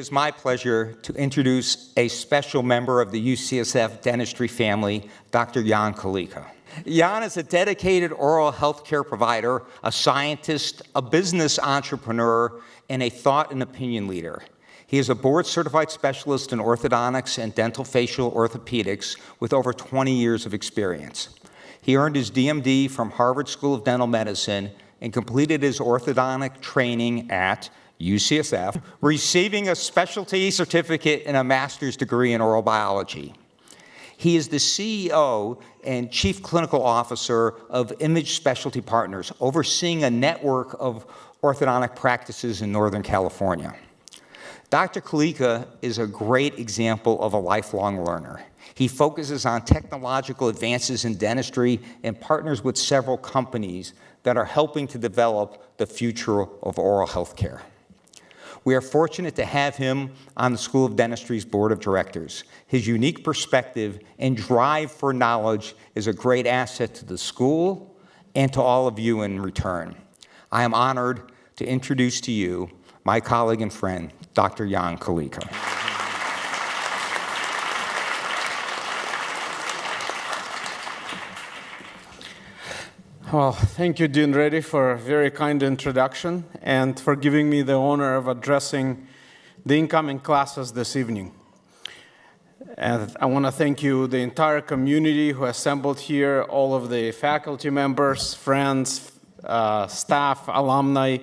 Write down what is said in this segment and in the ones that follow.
is my pleasure to introduce a special member of the UCSF Dentistry family, Dr. Jan Kalika. Jan is a dedicated oral health care provider, a scientist, a business entrepreneur, and a thought and opinion leader. He is a board-certified specialist in orthodontics and dental facial orthopedics with over 20 years of experience. He earned his DMD from Harvard School of Dental Medicine and completed his orthodontic training at UCSF, receiving a specialty certificate and a master's degree in oral biology. He is the CEO and Chief Clinical Officer of Image Specialty Partners, overseeing a network of orthodontic practices in Northern California. Dr. Kalika is a great example of a lifelong learner. He focuses on technological advances in dentistry and partners with several companies that are helping to develop the future of oral health care. We are fortunate to have him on the School of Dentistry's board of directors. His unique perspective and drive for knowledge is a great asset to the school and to all of you in return. I am honored to introduce to you my colleague and friend, Dr. Jan Kalika. Well, thank you, Dean Reddy, for a very kind introduction and for giving me the honor of addressing the incoming classes this evening. And I want to thank you, the entire community who assembled here, all of the faculty members, friends, staff, alumni,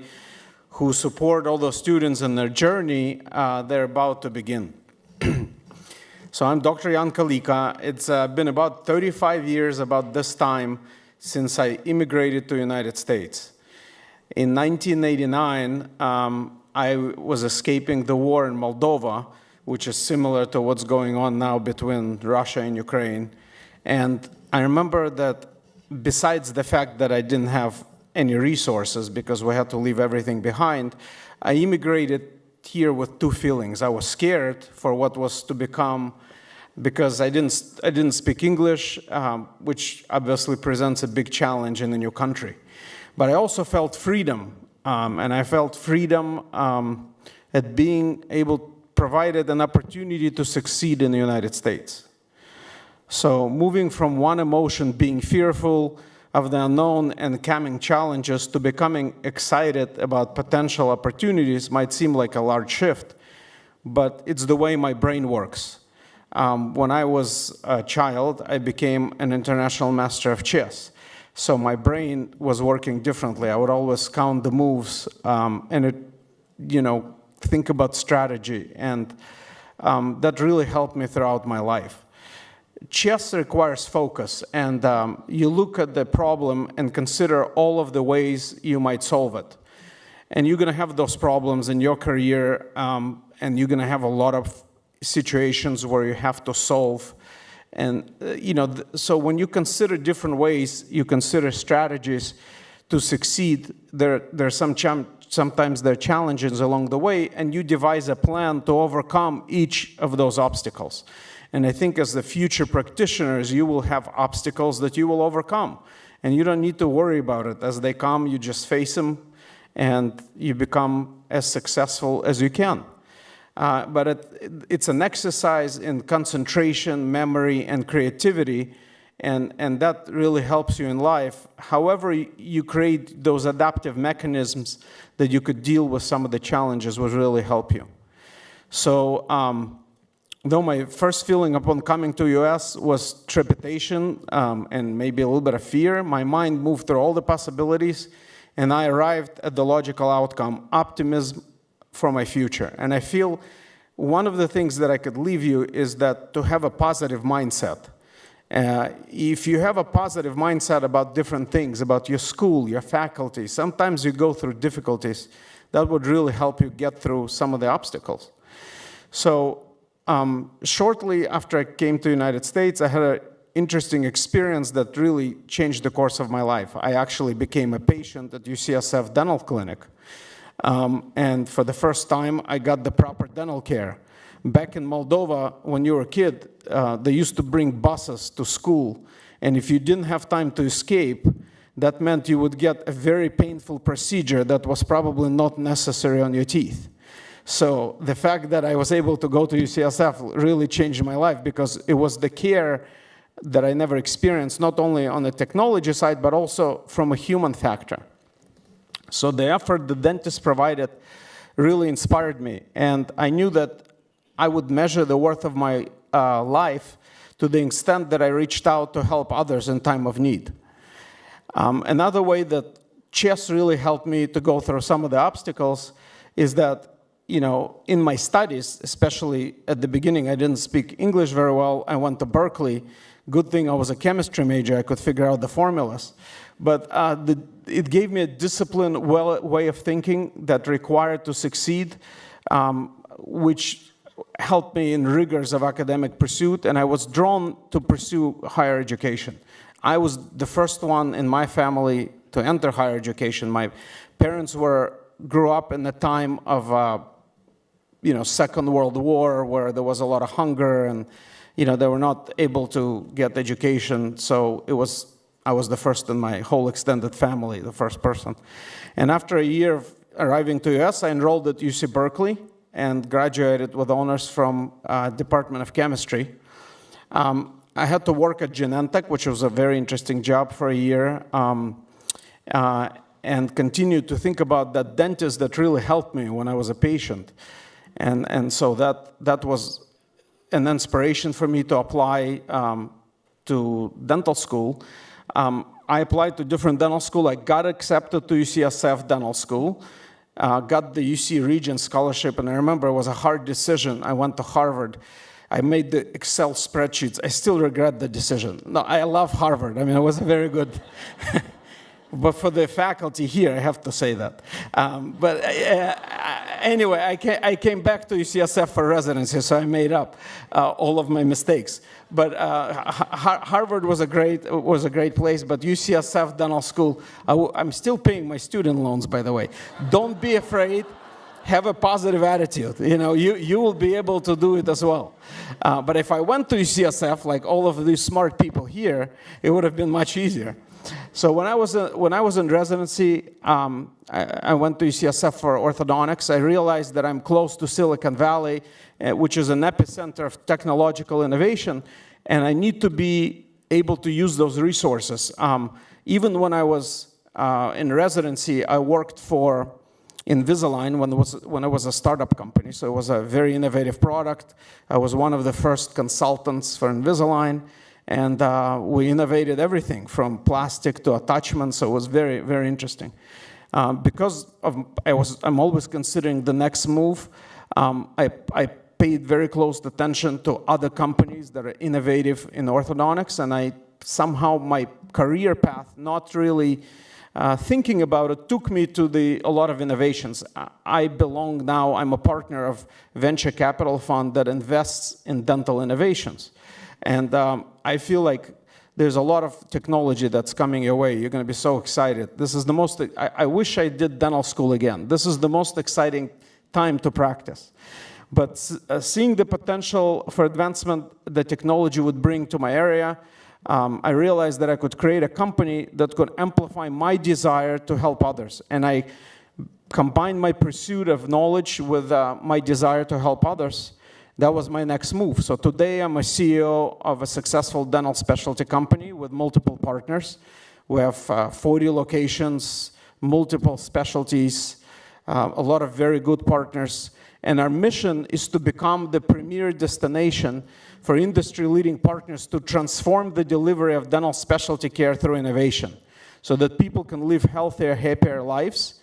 who support all those students in their journey they're about to begin. So I'm Dr. Jan Kalika. It's been about 35 years about this time since I immigrated to the United States. In 1989, I was escaping the war in Moldova, which is similar to what's going on now between Russia and Ukraine. And I remember that besides the fact that I didn't have any resources because we had to leave everything behind, I immigrated here with two feelings. I was scared for what was to become, because I didn't speak English, which obviously presents a big challenge in a new country. But I also felt freedom, and I felt freedom at being able, provided an opportunity to succeed in the United States. So moving from one emotion, being fearful of the unknown and coming challenges, to becoming excited about potential opportunities might seem like a large shift, but it's the way my brain works. When I was a child, I became an international master of chess. So my brain was working differently. I would always count the moves and think about strategy. And that really helped me throughout my life. Chess requires focus. And you look at the problem and consider all of the ways you might solve it. And you're going to have those problems in your career, and you're going to have a lot of situations where you have to solve. And so when you consider different ways, you consider strategies to succeed, there's sometimes there are challenges along the way, and you devise a plan to overcome each of those obstacles. And I think as the future practitioners, you will have obstacles that you will overcome, and you don't need to worry about it. As they come, you just face them, and you become as successful as you can. But it's an exercise in concentration, memory, and creativity, and that really helps you in life. However, you create those adaptive mechanisms that you could deal with some of the challenges would really help you. So, though my first feeling upon coming to US was trepidation and maybe a little bit of fear, my mind moved through all the possibilities, and I arrived at the logical outcome: optimism for my future. And I feel one of the things that I could leave you is that to have a positive mindset. If you have a positive mindset about different things, about your school, your faculty, sometimes you go through difficulties, that would really help you get through some of the obstacles. So shortly after I came to the United States, I had an interesting experience that really changed the course of my life. I actually became a patient at UCSF Dental Clinic. And for the first time, I got the proper dental care. Back in Moldova, when you were a kid, they used to bring buses to school. And if you didn't have time to escape, that meant you would get a very painful procedure that was probably not necessary on your teeth. So the fact that I was able to go to UCSF really changed my life, because it was the care that I never experienced, not only on the technology side, but also from a human factor. So the effort the dentist provided really inspired me, and I knew that I would measure the worth of my life to the extent that I reached out to help others in time of need. Another way that chess really helped me to go through some of the obstacles is that, you know, in my studies, especially at the beginning, I didn't speak English very well. I went to Berkeley. Good thing I was a chemistry major. I could figure out the formulas. But it gave me a disciplined way of thinking that required to succeed, which helped me in rigors of academic pursuit, and I was drawn to pursue higher education. I was the first one in my family to enter higher education. My parents grew up in the time of Second World War, where there was a lot of hunger, and they were not able to get education. So I was the first in my whole extended family, the first person. And after a year of arriving to US, I enrolled at UC Berkeley and graduated with honors from Department of Chemistry. I had to work at Genentech, which was a very interesting job for a year, and continued to think about that dentist that really helped me when I was a patient. And so that was an inspiration for me to apply to dental school. I applied to different dental school. I got accepted to UCSF Dental School, got the UC Regents Scholarship, and I remember it was a hard decision. I went to Harvard. I made the Excel spreadsheets. I still regret the decision. No, I love Harvard. I mean, it was a very good... But for the faculty here, I have to say that. Anyway, I came back to UCSF for residency, so I made up all of my mistakes. But Harvard was a great place, but UCSF Dental School, I'm still paying my student loans, by the way. Don't be afraid. Have a positive attitude. You will be able to do it as well. But if I went to UCSF, like all of these smart people here, it would have been much easier. So when I was in residency, I went to UCSF for orthodontics. I realized that I'm close to Silicon Valley, which is an epicenter of technological innovation, and I need to be able to use those resources. Even when I was in residency, I worked for Invisalign when it was a startup company, so it was a very innovative product. I was one of the first consultants for Invisalign. And we innovated everything from plastic to attachments, so it was very, very interesting. Because I'm always considering the next move, I paid very close attention to other companies that are innovative in orthodontics, and somehow my career path, not really thinking about it, took me to a lot of innovations. I'm a partner of venture capital fund that invests in dental innovations. And I feel like there's a lot of technology that's coming your way. You're going to be so excited. This is the most, I wish I did dental school again. This is the most exciting time to practice. But seeing the potential for advancement the technology would bring to my area, I realized that I could create a company that could amplify my desire to help others. And I combined my pursuit of knowledge with my desire to help others. That was my next move. So today I'm a CEO of a successful dental specialty company with multiple partners. We have 40 locations, multiple specialties, a lot of very good partners. And our mission is to become the premier destination for industry-leading partners to transform the delivery of dental specialty care through innovation so that people can live healthier, happier lives.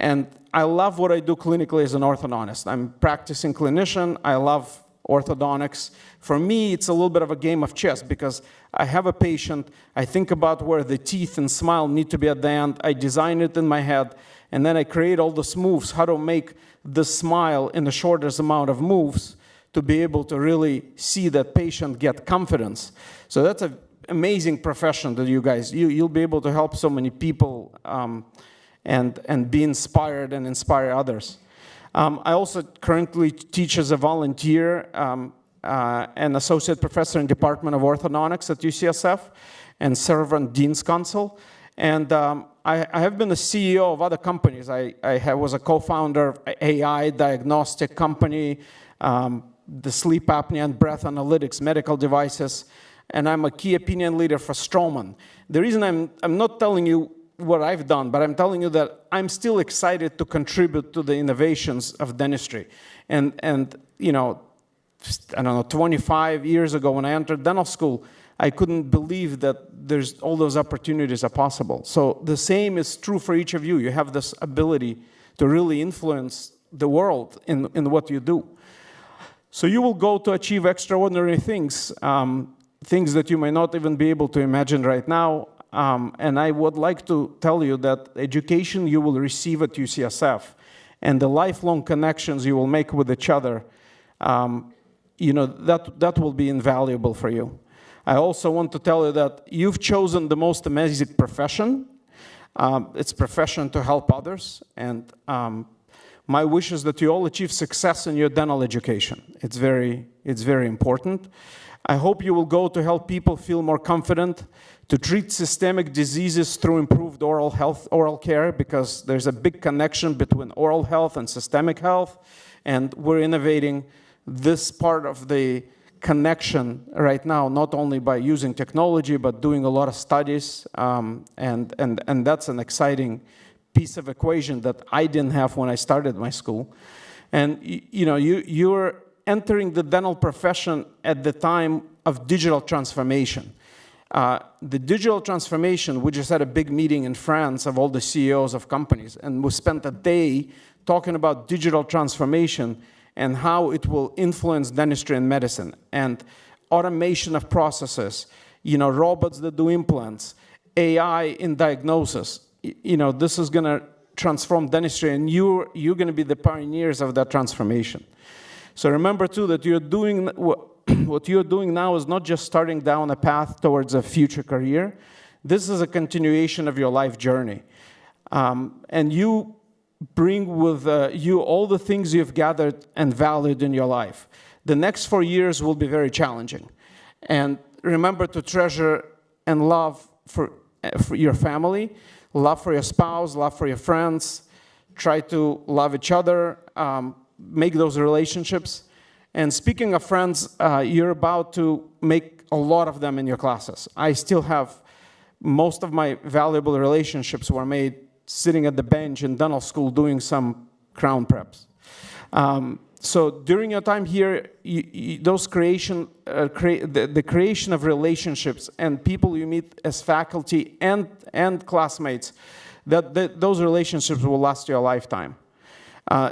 And I love what I do clinically as an orthodontist. I'm a practicing clinician. I love orthodontics. For me, it's a little bit of a game of chess because I have a patient. I think about where the teeth and smile need to be at the end. I design it in my head. And then I create all those moves, how to make the smile in the shortest amount of moves to be able to really see that patient get confidence. So that's an amazing profession that you guys, you'll be able to help so many people and be inspired and inspire others. I also currently teach as a volunteer and associate professor in Department of Orthodontics at UCSF and serve on Dean's Council. And I have been a CEO of other companies. I was a co-founder of an AI diagnostic company, the sleep apnea and breath analytics medical devices, and I'm a key opinion leader for Straumann. The reason I'm not telling you what I've done, but I'm telling you that I'm still excited to contribute to the innovations of dentistry. And you know, I don't know, 25 years ago when I entered dental school, I couldn't believe that there's all those opportunities are possible. So the same is true for each of you. You have this ability to really influence the world in what you do. So you will go to achieve extraordinary things, things that you may not even be able to imagine right now. And I would like to tell you that education you will receive at UCSF and the lifelong connections you will make with each other, you know, that will be invaluable for you. I also want to tell you that you've chosen the most amazing profession. It's a profession to help others. And my wish is that you all achieve success in your dental education. It's very important. I hope you will go to help people feel more confident, to treat systemic diseases through improved oral health, oral care, because there's a big connection between oral health and systemic health. And we're innovating this part of the connection right now, not only by using technology, but doing a lot of studies. And that's an exciting piece of equation that I didn't have when I started my school. And you know, you're entering the dental profession at the time of digital transformation. The digital transformation, we just had a big meeting in France of all the CEOs of companies, and we spent a day talking about digital transformation and how it will influence dentistry and medicine, and automation of processes, you know, robots that do implants, AI in diagnosis. You know, this is going to transform dentistry, and you're going to be the pioneers of that transformation. So remember, too, that you're doing what you're doing now is not just starting down a path towards a future career. This is a continuation of your life journey. And you bring with you all the things you've gathered and valued in your life. The next 4 years will be very challenging. And remember to treasure and love for your family, love for your spouse, love for your friends. Try to love each other, make those relationships. And speaking of friends, you're about to make a lot of them in your classes. I still have most of my valuable relationships were made sitting at the bench in dental school doing some crown preps. So during your time here, the creation of relationships and people you meet as faculty and classmates, those relationships will last you a lifetime.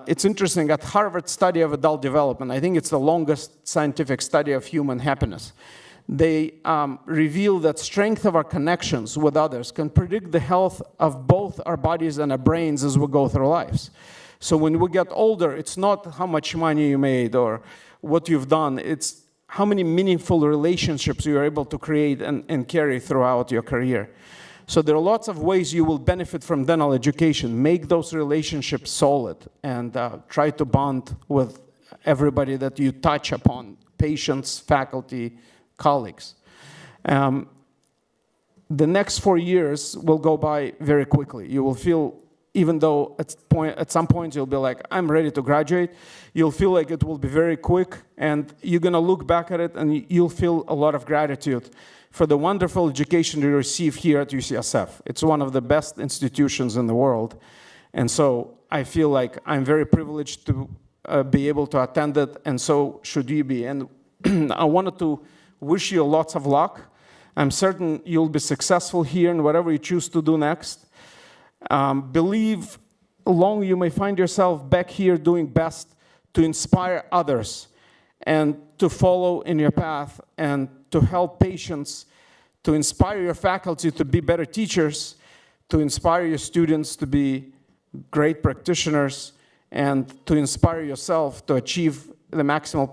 It's interesting, at Harvard study of adult development, I think it's the longest scientific study of human happiness, they reveal that strength of our connections with others can predict the health of both our bodies and our brains as we go through lives. So when we get older, it's not how much money you made or what you've done, it's how many meaningful relationships you're able to create and carry throughout your career. So there are lots of ways you will benefit from dental education. Make those relationships solid and try to bond with everybody that you touch upon, patients, faculty, colleagues. The next 4 years will go by very quickly. You will feel, even though at some point you'll be like, I'm ready to graduate, you'll feel like it will be very quick, and you're going to look back at it and you'll feel a lot of gratitude for the wonderful education you receive here at UCSF. It's one of the best institutions in the world. And so I feel like I'm very privileged to be able to attend it, and so should you be. And I wanted to wish you lots of luck. I'm certain you'll be successful here in whatever you choose to do next. Believe long you may find yourself back here doing best to inspire others and to follow in your path and to help patients, to inspire your faculty to be better teachers, to inspire your students to be great practitioners, and to inspire yourself to achieve the maximal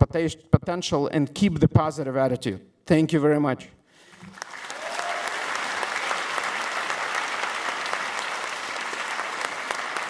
potential and keep the positive attitude. Thank you very much.